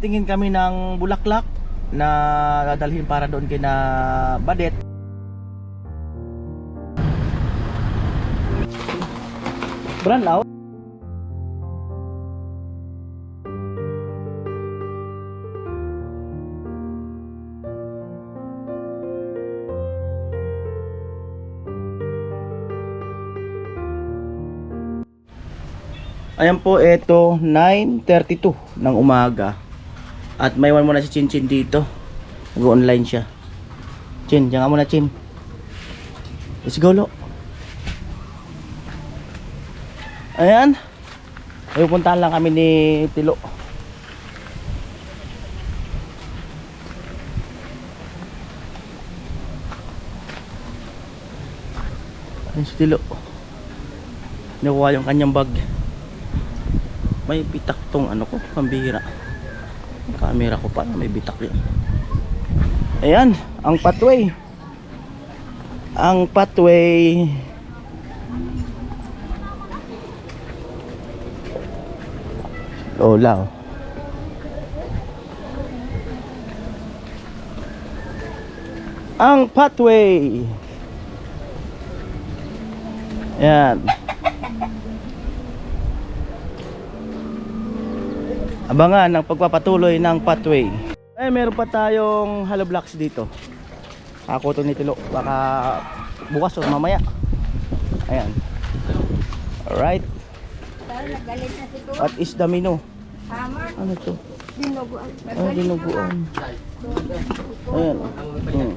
titingin kami ng bulaklak na dadalhin para doon kina Badet. Brand out. Ayan po, ito 9:32 ng umaga. At may one muna si Chin Chin dito. Mag-online siya. Chin, diyan ka muna, Chin. Let's go, lo. Ayan. Ay, pupuntahan lang kami ni Tilo. Ayan si Tilo. Nakuha yung kanyang bag. May bitak tong ano ko, pambihira. Ang camera ko pa, may bitak yun. Ayan, ang pathway. Ang pathway. Lola. Ang pathway. Ayan. Abangan ang pagpapatuloy ng pathway. Ay, meron pa tayong hollow blocks dito. Ako to ni Tilo. Baka bukas o mamaya. Ayan. Alright. What is the menu? Ano to? Dinuguan. Dinuguan. Ayan.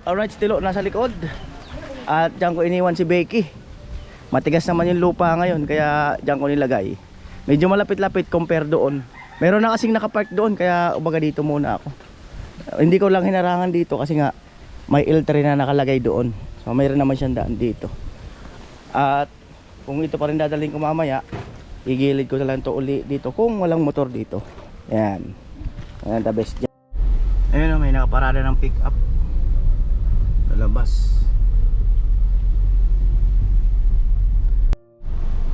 Alright, Tilo nasa likod. At dyan ko iniwan si Becky. Matigas naman yung lupa ngayon, kaya dyan ko nilagay. Medyo malapit-lapit compare doon. Meron na kasing nakapark doon, kaya umaga dito muna ako. Hindi ko lang hinarangan dito kasi nga may L3 na nakalagay doon. So mayroon naman siyang daan dito. At kung ito pa rin dadalhin ko mamaya, igilid ko na lang ito uli dito kung walang motor dito. Ayan. Ayan, the best dyan. Ayun, may nakaparada ng pick up sa labas.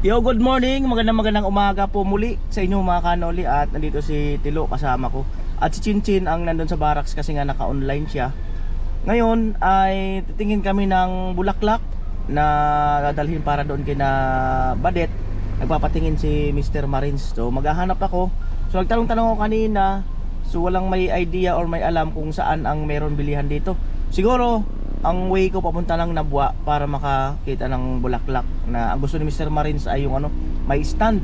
Yo, good morning, magandang umaga po muli sa inyo mga kanoli. At nandito si Tilo kasama ko. At si Chin Chin ang nandun sa barracks kasi nga naka-online siya. Ngayon ay titingin kami ng bulaklak na dadalhin para doon kina Badet. Nagpapatingin si Mr. Marins. So maghahanap ako. So nagtanong-tanong ako kanina. So walang may idea or may alam kung saan ang meron bilihan dito. Siguro ang way ko papunta ng Nabwa para makakita ng bulaklak na ang gusto ni Mr. Marins ay yung ano, may stand.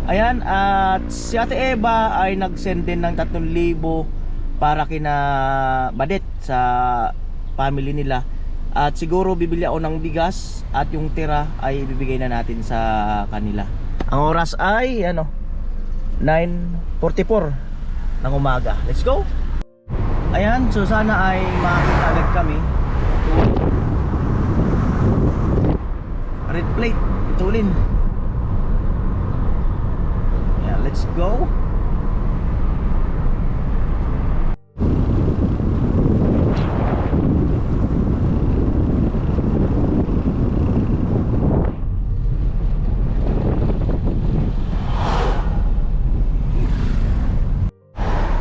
Ayan, at si Ate Eva ay nag-send din ng 3,000 para kina Badet sa family nila. At siguro bibili ako ng bigas at yung tira ay ibibigay na natin sa kanila. Ang oras ay ano, 9:44 ng umaga. Let's go. Ayan, so sana ay makakita agad kami. Red plate, itulin. Yeah, let's go.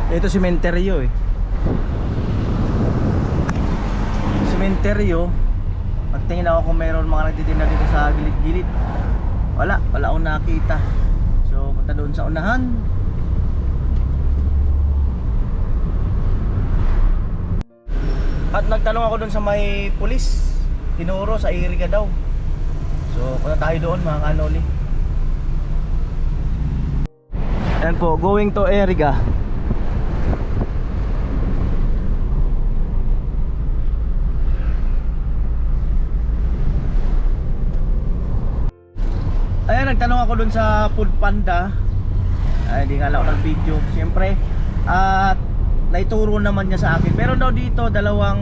Ito sementeryo eh. Sementeryo. Pagtingin ako kung mayroon mga nagtitinda dito sa gilid-gilid. Wala akong nakita. So punta doon sa unahan. At nagtanong ako doon sa may pulis. Tinuro sa Iriga daw. So punta tayo doon mga kanoli. Ayan po, going to Iriga. Ayan, nagtanong ako dun sa Food Panda. Ay, hindi nga lang ako nag-video siyempre. At naituro naman niya sa akin. Meron daw dito dalawang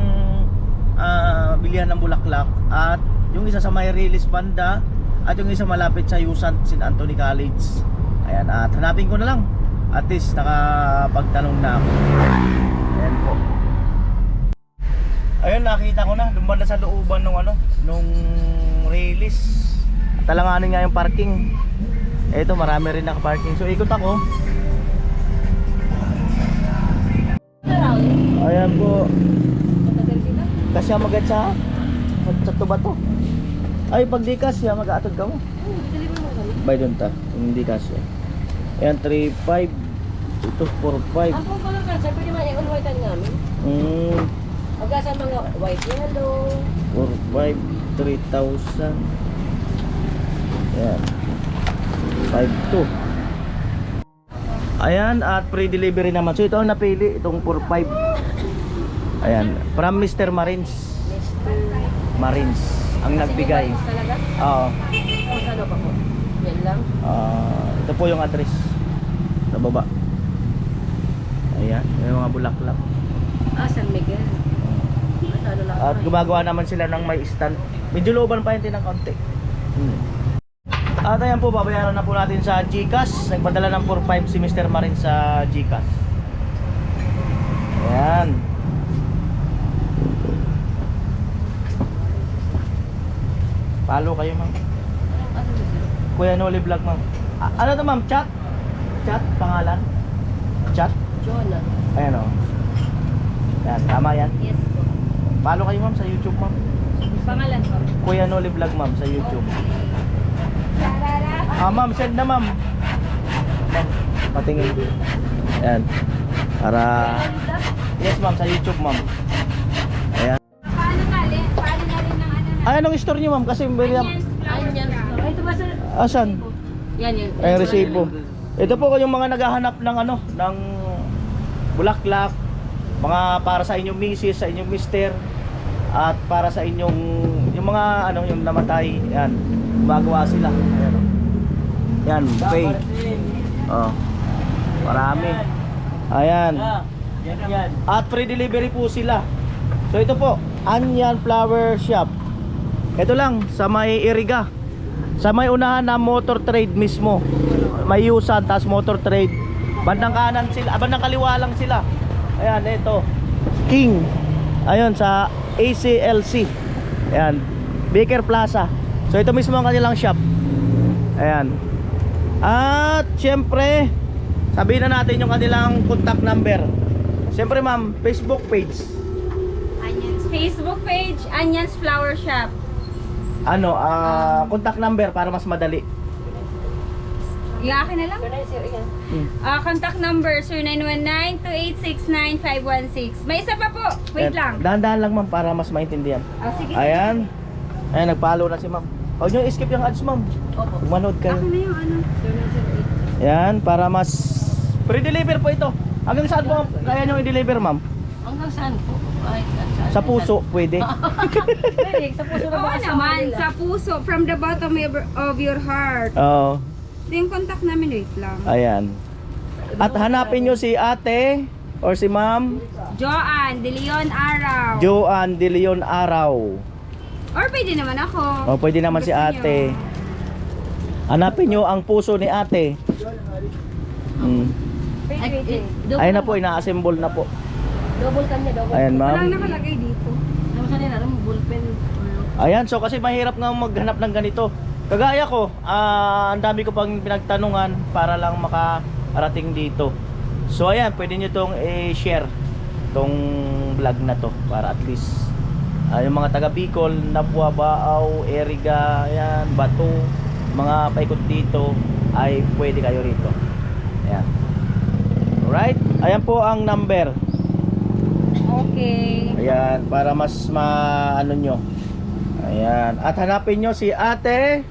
bilihan ng bulaklak. At yung isa sa may Release Panda at yung isa malapit sa USANT St. Anthony College. Ayan, at hanapin ko na lang. At least nakapagtanong na ako. Ayan po. Ayun, nakita ko na. Dumanda sa looban nung Release. Talanganin nga yung parking. Ito, marami rin naka-parking. So ikot ako. Kasya magad sa tuba to. Ay, pag di kasya, mag-aatod ka mo. Deliver mo kami. Bay doon ta, hindi kasya. Ayan, 3.5. Ito, 4.5. Ang kung color cancer, pwede man i-on white namin. Pagkasan mga white yellow. 4.5, 3,000. Ayan. 5.2. Ayan, at pre-delivery naman. So ito ang napili, itong 4.5. Ayan, from Mr. Marines. Marines ang nagbigay. Talaga? Oo. Kung ano pa po? Yan lang. Ito po yung address sa baba. Ayan, yung mga bulaklak. San Miguel. Ano lang. At gumagawa naman sila ng may stand. Medyo looban pa yun ng konti. At ayan po, babayaran na po natin sa GCash. Nagpadala ng 4.5 si Mr. Marin sa GCash. Ayan. Follow kayo, ma'am. Kuya Noli Vlog, ma'am. Ano to, ma'am? Chat? Chat? Pangalan? Chat? Jonah. Ayan o. Ayan, tama yan. Yes po. Follow kayo, ma'am, sa YouTube, ma'am. Pangalan po. Kuya Noli Vlog, ma'am, sa YouTube. Ma'am, send na, ma'am. Ma'am, patingin. Ayan. Para... Yes, ma'am, sa YouTube, ma'am. Ayan. Paano na rin ng ano na? Ay, anong store niyo, ma'am? Kasi very... Ayan. Ito ba sa... Asan? Yan yun. Ay, resibo. Ito po yung mga naghahanap ng ano, ng bulaklak, mga para sa inyong misis, sa inyong mister, at para sa inyong yung mga ano, yung namatay. Yan. Gumagawa sila. Ayan. Yan, pay. Oh. Marami. Ayan. At free delivery po sila. So ito po, Anyan Flower Shop. Ito lang sa may Iriga. Sa may unahan na motor trade mismo. May Yusan tas motor trade. Bandang kanan sila, bandang kaliwa lang sila. Ayan, ito. King. Ayun sa ACLC. Ayan, Baker Plaza. So ito mismo ang kanilang shop. Ayan. At syempre, sabihin na natin yung kanilang contact number. Syempre, ma'am, Facebook page. Onions. Facebook page, Onions Flower Shop. Ano, contact number para mas madali. Yung akin na lang. Contact number, 0919-2869-516. May isa pa po. Wait lang. Dahan-dahan lang, ma'am, para mas maintindihan. Sige. Ayan. Ayan, nag-follow na si ma'am. Huwag nyo skip yung ads, ma'am. Opo. Manood kayo. Akin na yung ano. Ayan, para mas... Pre-deliver po ito. Hanggang saan po kaya nyo i-deliver, ma'am? Hanggang saan po? Ay, Sa puso, pwede. Pwede, sa puso na Oo ba? naman, sa puso. From the bottom of your heart. Oo. Ito yung contact namin. Wait lang. Ayan. At hanapin nyo si ate or si ma'am Joanne De Leon Araw. Joanne De Leon Araw. Or pwede naman ako. O, pwede naman si Gusto ate. nyo. Hanapin nyo ang puso ni ate. Ayun na po, ina-assemble na po. Double kanya, double. Ayan, ma'am. Walang nakalagay dito. Ano sa nila? Bullpen. Ayan, so kasi mahirap nga maghanap ng ganito. Kagaya ko, ang dami ko pang pinagtanungan para lang makarating dito. So ayan, pwede nyo tong i-share tong vlog na to para at least yung mga taga Bicol, Nabua, Baaw, Eriga, ayan, Bato, mga paikot dito ay pwede kayo rito. Ayan. Alright, ayan po ang number. Okay. Ayan, para mas maano nyo. Ayan, at hanapin nyo si ate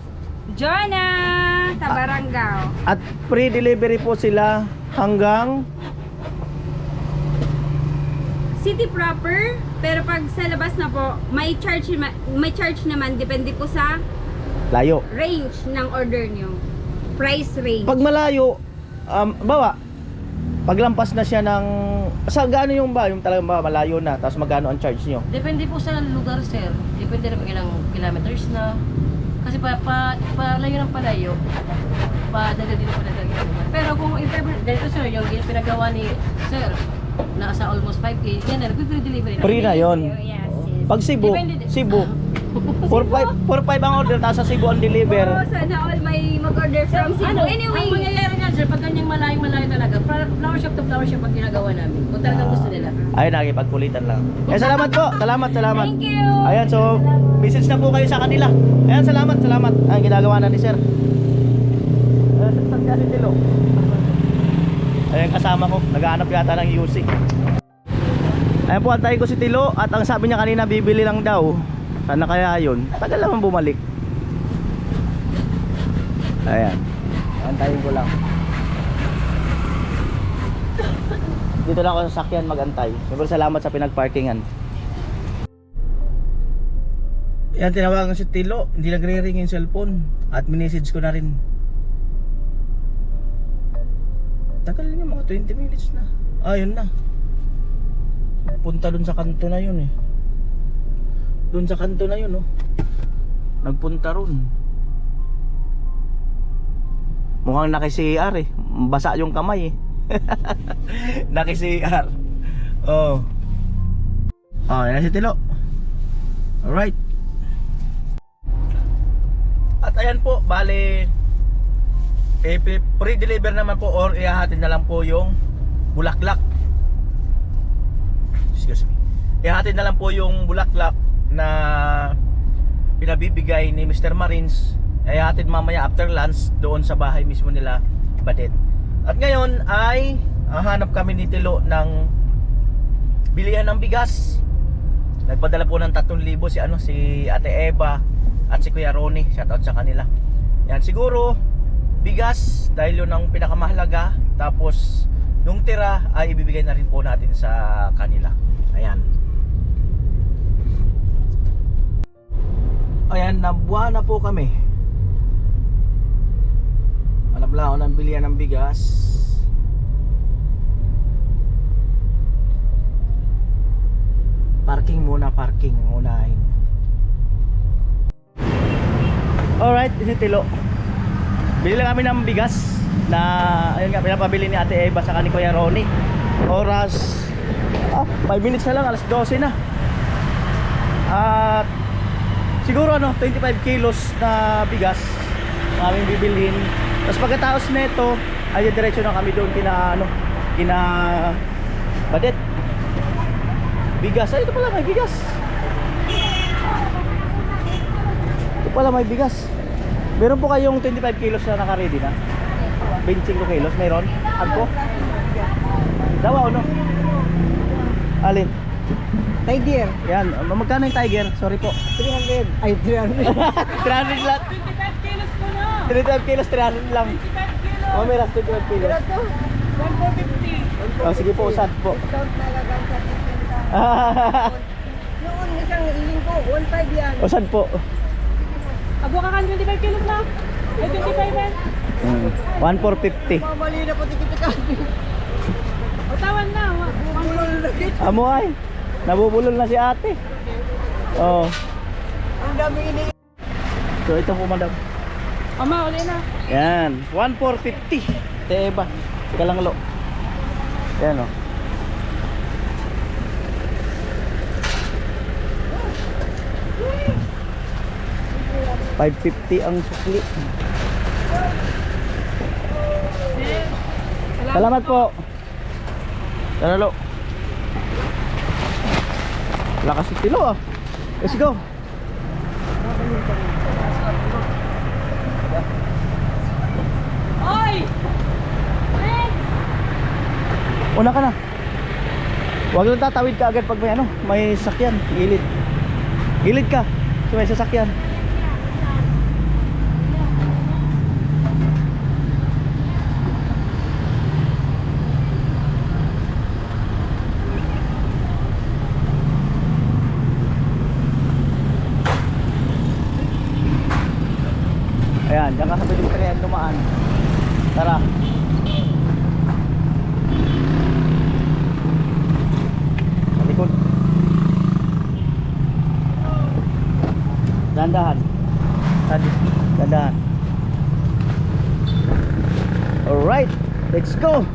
Jonah Tabarangao. at free delivery po sila hanggang City proper, pero pag sa labas na po, may charge naman depende po sa layo. range ng order nyo. Price range. Pag malayo, bawa, paglampas na siya ng sa gaano yung ba, yung talagang ba malayo na, tapos magkano ang charge nyo? Depende po sa lugar, sir. Depende rin po ilang kilometers na. Kasi palayo ng palayo, padala din po na. Pero kung ganito, sir, yung pinagawa ni sir, nasa almost 5K, yan na, nag-free delivery na. Free na yon. Yes, yes. Pag Cebu, Depende din. Cebu, 4-5 ang order, nasa Cebu ang deliver. Oo, sana all may mag-order from Cebu. Ano, Anyway, ang mangyayari nga sir, pag ganyang malayo-malayo talaga, flower shop to flower shop ang ginagawa namin. Kung talagang gusto nila. Ay, nakipagkulitan lang. Eh, salamat po. Salamat. thank you. Ayan, so, message na po kayo sa kanila. Ayan, salamat. Ang ginagawa na ni sir. Saan ka si Tilo? Ayan, kasama ko. Naghahanap yata ng UC. Ayan po, antay ko si Tilo. At ang sabi niya kanina, bibili lang daw. Sana kaya yun? Tagal naman bumalik. Ayan. Antayin ko lang. Dito lang ako sa sakyan mag-antay. Siyempre salamat sa pinagparkingan. Yan, tinawagan si Tilo. Hindi nagre-ring yung cellphone. At minessage ko na rin. Tagal niya, mga 20 minutes na. Yun na. Punta dun sa kanto na yun eh. Dun sa kanto na yun oh. Nagpunta ron. Mukhang naki-CR eh. Basa yung kamay eh. Naki-CR. Oh. Yan na si Tilo. Alright. At ayan po, bale pre-deliver naman po or ihahatid na lang po yung bulaklak. Excuse me. Ihahatid na lang po yung bulaklak na pinabibigay ni Mr. Marines. Ihahatid mamaya after lunch doon sa bahay mismo nila Badet. At ngayon ay hanap kami ni Tilo ng bilihan ng bigas. Nagpadala po ng 3,000 si Ate Eva at si Kuya Ronnie. Shoutout sa kanila. Yan, siguro bigas dahil yun ang pinakamahalaga. Tapos yung tira ay ibibigay na rin po natin sa kanila. Ayan. Ayan, nabuha na po kami. Malabla ako ng bilihan ng bigas. Parking munahin. Alright, ini Tilo. Bili lang kami ng bigas na ayun nga pinapabili ni Ate Eva sa ni Kuya Ronnie. Oras 5 minutes na lang, alas 12 na. At siguro 25 kilos na bigas ang aming bibilhin. Tapos pagkatapos nito ay diretso na kami doon kina Badet. Bigas, ito pala may bigas. Ito pala may bigas. Meron po kayong 25 kilos na naka-ready na? 25 kilos, mayroon? Agpo? Dawa o no? Alin? Tiger. Yan, magkano yung Tiger? Sorry po. 300. Ay, 300. 300 lang. 25 kilos ko na! 25 kilos, 300 lang. 25 kilos! Oh, may last 25 kilos. Pero to, 1,450. Oh, sige po, usad po. discount talaga sa 50. Noon isang linggo, 1.5 yan. Usad po. Agwa ka 25 kilos na? Ay, 25 men? 1,450. Mamali na pati kita. Utawan na. Bulol na kita. Amo ay, nabubulol na si ate. Oh. Ang dami ini. So ito po madam. Ama, uli na. Yan, 1,450. Teba. Teka lang lo. Yan o. $550 ang sukli. Salamat po. Tara lo. Lakas si Tilo ah. Let's go. Oy! Una ka na. Huwag lang tatawid ka agad pag may sasakyan. Gilid. Gilid ka. So may sasakyan. Ayan, diyan ka sa pedestrian dumaan. Tara. Malikod. Dandahan. Dandahan. Alright, let's go.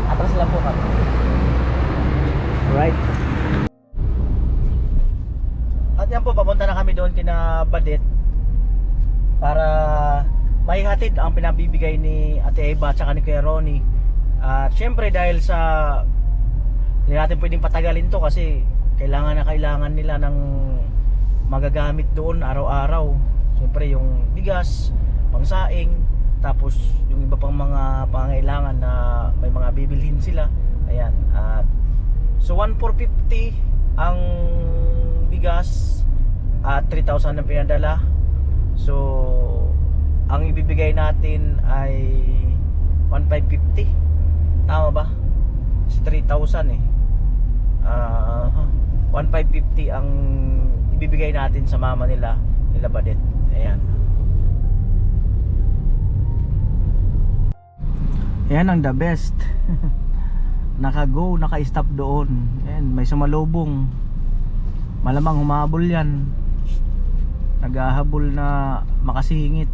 Atras lang po kami. Alright. hatid ang pinabibigay ni Ate Eva at saka ni Kuya Ronnie. At syempre dahil sa hindi natin pwedeng patagalin to kasi kailangan nila ng magagamit doon araw-araw. Syempre yung bigas, pangsaing, tapos yung iba pang mga pangangailangan na may mga bibilhin sila. Ayan. At so 1,450 ang bigas at 3,000 ang pinadala. So ang ibibigay natin ay 1,550. Tama ba? Kasi 3,000 eh. 1,550 ang ibibigay natin sa mama nila Badet. Ayan. Ayan ang the best. Naka-go, naka-stop doon. Ayan, may sumalubong. Malamang humabol yan. Naghahabol na makasingit.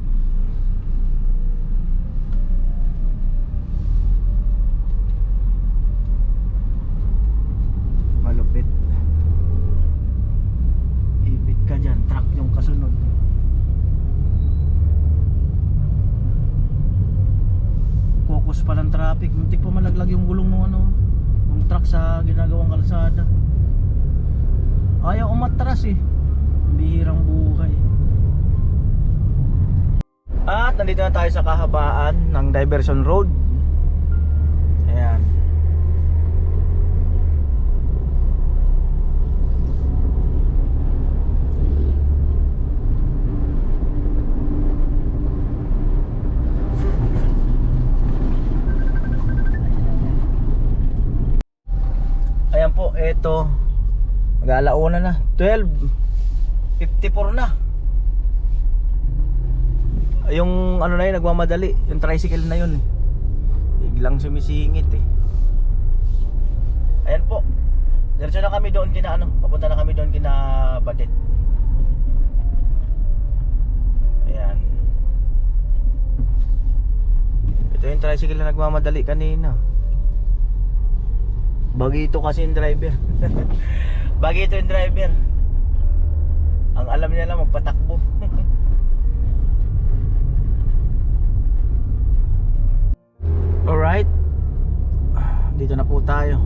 Malupit. Ipit ka dyan, truck yung kasunod. Focus pa ng traffic, muntik pa malaglag yung gulong ng ng truck sa ginagawang kalsada. Ayaw umatras eh. Bihirang buhay. At nandito na tayo sa kahabaan ng Diversion Road. Ayan. Ayan po, eto mag-alauna na, 12:54 na. Yung ano na yun, nagmamadali, yung tricycle na yun eh. Biglang sumisingit eh. Ayan po, diretso na kami doon kina papunta na kami doon kina Badet. Ayan. Ito yung tricycle na nagmamadali kanina. Bagito kasi yung driver. Bagito yung driver. Ang alam niya lang magpatakbo. Alright. Dito na po tayo.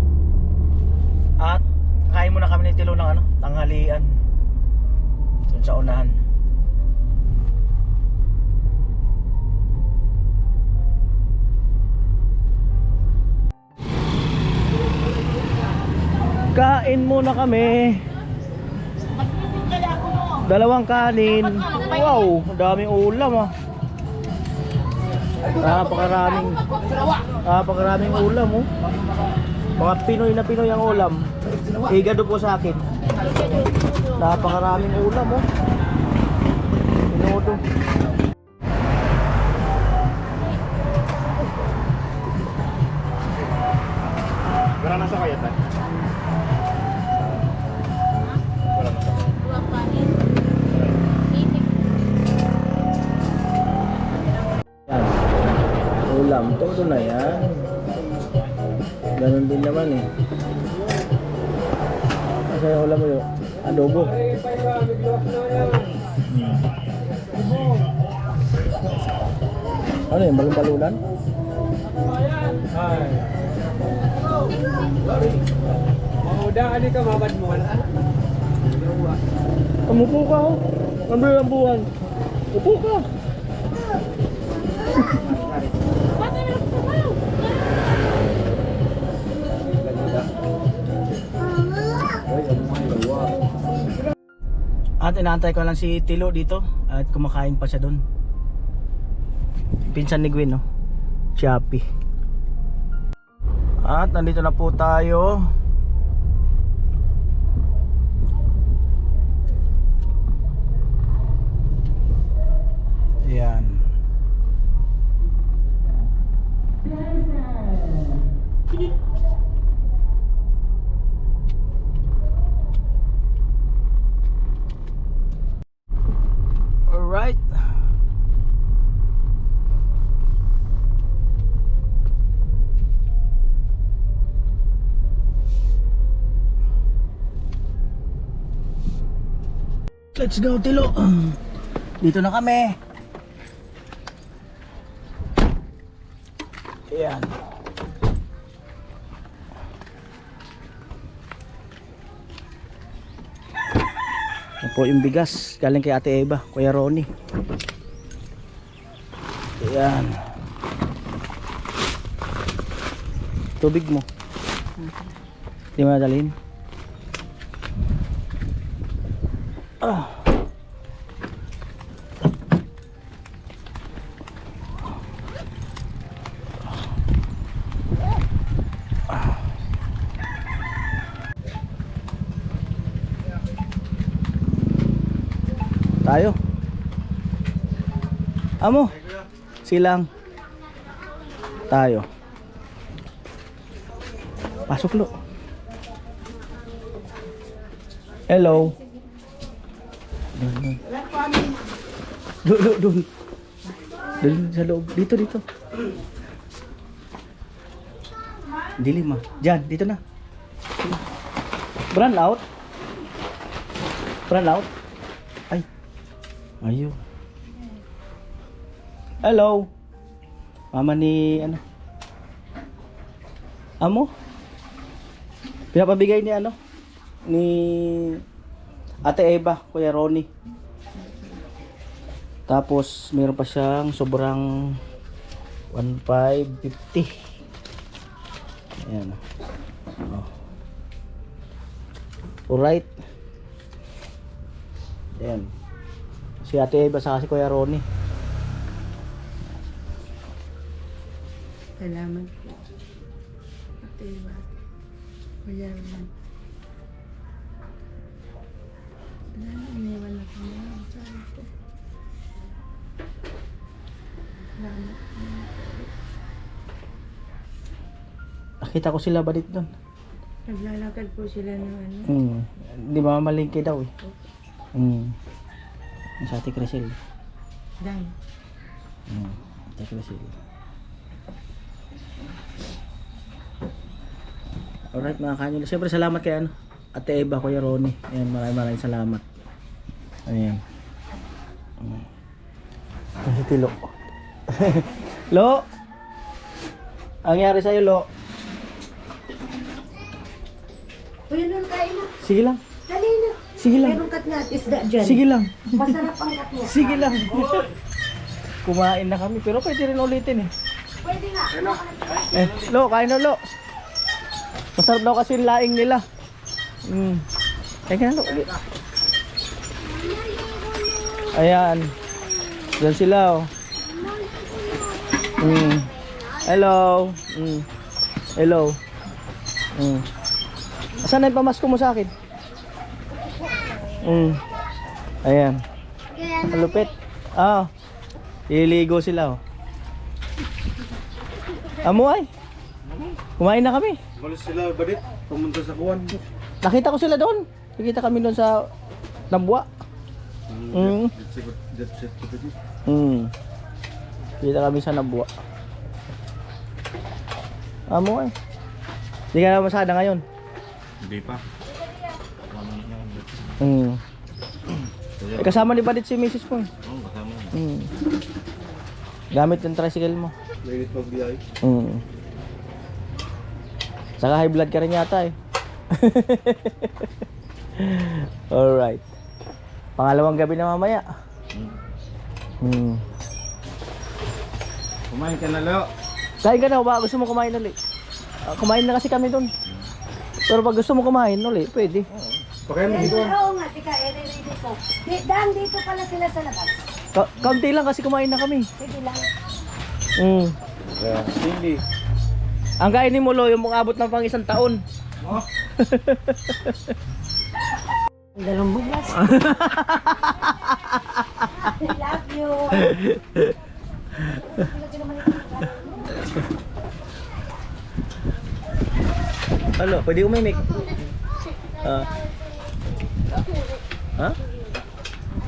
At kain muna kami ni Tilo ng tanghalian. Doon sa unahan. Kain muna kami. Dalawang kanin. Wow, daming ulam ah. Napakaraming ulam oh. Mga Pinoy na Pinoy ang ulam. Higado po sa akin. Napakaraming ulam oh. Pinodo. Gara nasa kaya tayo? Wala nasa kaya. Ulam, todo na yan. Ganun din naman eh. Kasi yung ulam mo yun, adobo. Ano yun, balon-balunan? Ay. Mauda ka ka mabad mo na. Umupo ka oh. Ang bilang buwan. Upo ka. At inaantay ko lang si Tilo dito at kumakain pa siya doon. Pinsan ni Gwen no. Shopee. At nandito na po tayo. Ayan. Alright. Let's go, Tilo. Dito na kami. Ayan. Yan po yung bigas galing kay Ate Eva, Kuya Ronnie. Ayan. Tubig mo. Di mo nadalhin. Ah. Tayo. Amo. Silang. Tayo. Pasok lo. Hello. Doon. Doon sa loob. Dito. Dilim ah. Diyan, dito na. Brand out. Ay. Ayun. Hello. Mama ni ano? Amo? Pinapabigay ni ano? Ni Ate Eva, Kuya Ronnie. Tapos meron pa siyang sobrang 1,550. Ayan. Oh. Alright. Ayan. Si Ate Eva sa si Kuya Ronnie. Salamat po. Ate Eva. Kuya Ron. Iniwan na kami. Sorry po. Salamat po. Nakita ko sila balit doon. Naglalakad po sila ng ano. Di ba mamalingki daw eh. Sa Ate Crisel. Dahil. Ate Crisel. Alright mga kanyo. Siyempre salamat kay ano, Ate Eva, Kuya Ronnie. Ayan, maraming salamat. Ayan. Si Lo. Lo! Ang nangyari sa'yo, Lo? Kuya Lon, kain na. Sige lang. Dali na. Sige lang. Meron kat na isda dyan. Sige lang. Masarap ang kat niya. Sige lang. Kumain na kami pero pwede rin ulitin eh. Pwede nga. Lo, kain na Lo. Masarap daw kasi yung laing nila. Kain ka na Lo. Ayan. Diyan sila oh. Hello. Hello. Asan na yung pamasko mo sa akin? Ayan. Malupit. Ililigo sila oh. Amo ay. Kumain na kami. Malis sila, badit. Pumunta sa kuwan. Nakita ko sila doon. Nakita kami doon sa Nabwa. Kita kami sa Nabwa. Amo ay. Hindi ka na masada ngayon. Hindi pa. Kasama ni Badit si Mrs. mo. Oo, kasama. Gamit yung tricycle mo. Mainit magbiyay. Saka high blood ka rin yata eh. Alright. Pangalawang gabi na mamaya. Kumain ka na, Lo. Kain ka na ba? Gusto mo kumain ulit? Kumain na kasi kami doon. Pero pag gusto mo kumain ulit, pwede. Pakain mo dito. Oo nga, tika, i-ready ko. Daan dito pala sila sa labas. Kaunti lang kasi kumain na kami. Sige lang. Hindi. Ang kainin mo Lo, yung mga abot ng pang 1 taon. Dalawang bugas. I love you. Ano, pwede umimik? Ha?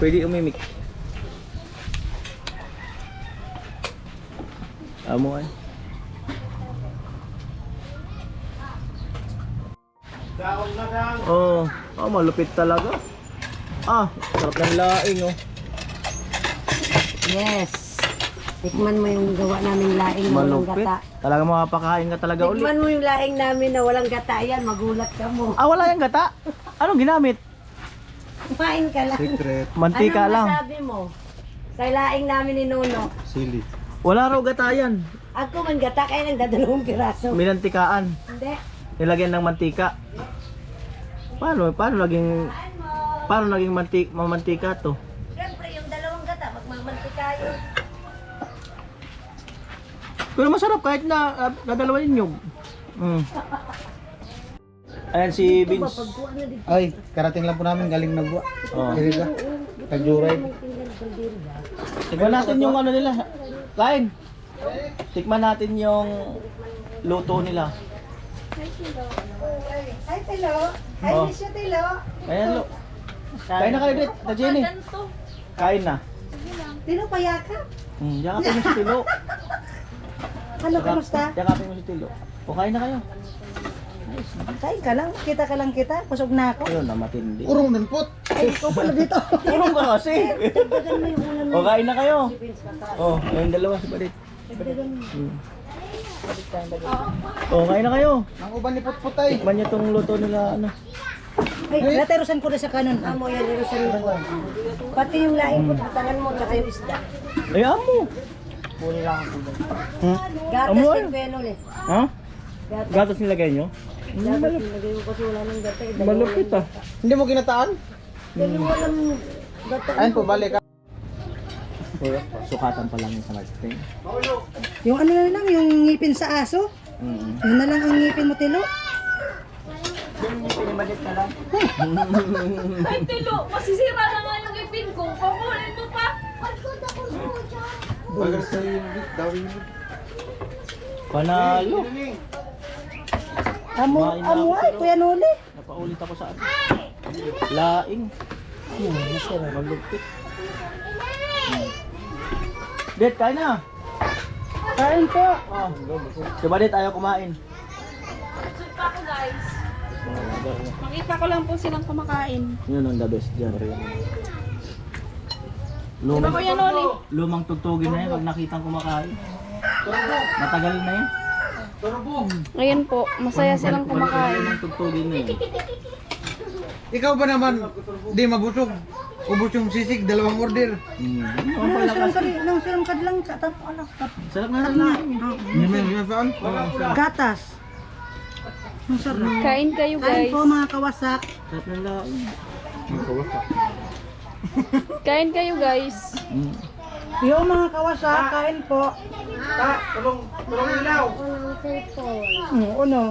Pwede umimik. Amo ay. Malupit talaga. Sarap ng laing oh. Yes. Tikman mo yung gawa naming laing na walang Malupit. gata. Talaga mapapakain ka talaga uli. Tikman mo yung laing namin na walang gata. Yan, magulat ka mo. Ah, wala yung gata? Anong ginamit? Kumain ka lang. Secret. Mantika Anong lang. masabi mo? Sa laing namin ni Nuno. Sili. Wala raw gata yan. Ako man gata, kaya nang dadalawang piraso. Minantikaan. Hindi. Nilagyan ng mantika. Paano naging mamantika to? Siyempre, yung dalawang gata, magmamantika yun. Pero masarap kahit na dalawa ninyo. Ayan si Vince. Pagkuhan na dito. Ay, karating lang po namin galing nagwa. Oh. Diriga. Nagjuray. Tikman natin yung ano nila. Kain. Tikman natin yung luto nila. Ay, Tilo. Ay, Oh. miss you, Tilo. Ayan lo. Kain na kayo dit. Na Jenny. Kain na. Tilo, payaka. Yakapin mo si Tilo. Ano, kamusta? Yakapin mo si Tilo. O kain na kayo. Kain ka lang. Kita ka lang kita. Kusog na ako. Ayun na matindi. Urong din po. Ay, ikaw pala dito. Urong ka kasi. Dagdagan mo yung ulam O kain na kayo. O, yung dalawa si Balit. Dagdagan mo. O, kain na kayo. Ang uban ni Putputay. Tikman niyo tong luto nila ano. Ay, naterusan ko na sa kanon. Amo yan, irusan mo. Pati yung laing po, tangan mo, tsaka yung isda. Ay, amo. Gatas Amo, din ko yan ulit. Ha? Gatas. Gatas nilagay nyo? Gatas nilagay mo kasi wala ng gata. Malupit ah. Hindi mo ginataan? Dali walang gata. Ayun po, balik ka. Sukatan pa lang yung sa marketing. Yung ano na lang, yung ngipin sa aso. Yun na lang ang ngipin mo, Tilo. Ay, Tilo, masisira na nga yung ipin ko. Pakunin mo pa. Bagal sa yung dawin mo. Panalo. Amo, Kumain na amo ako, ay, pero- Kuya Noli. Napaulit ako sa ano. Laing. Malupit. Det, kain na. Kain po. Oh. Diba Det, ayaw kumain. Sunod pa ako, guys. Makita ko lang po silang kumakain. Yun ang the best dyan. Lumang, Kuya Noli? lumang tugtugin na yan pag nakitang kumakain. Matagal na yan. Ngayon po, masaya silang kumakain. Lumang tugtugin na yan. Ikaw ba naman, di mabusog? Ubus yung sisig, dalawang order. Ang palakas. Nang silang kadlang anak. Sarap nga ng laing. Hindi saan? Gatas. Masarap. Kain kayo, Kain po mga kawasak. Sarap ng laing. Kain kayo, guys. Yo mga kawasak, kain po. Tulong ilaw. Ano?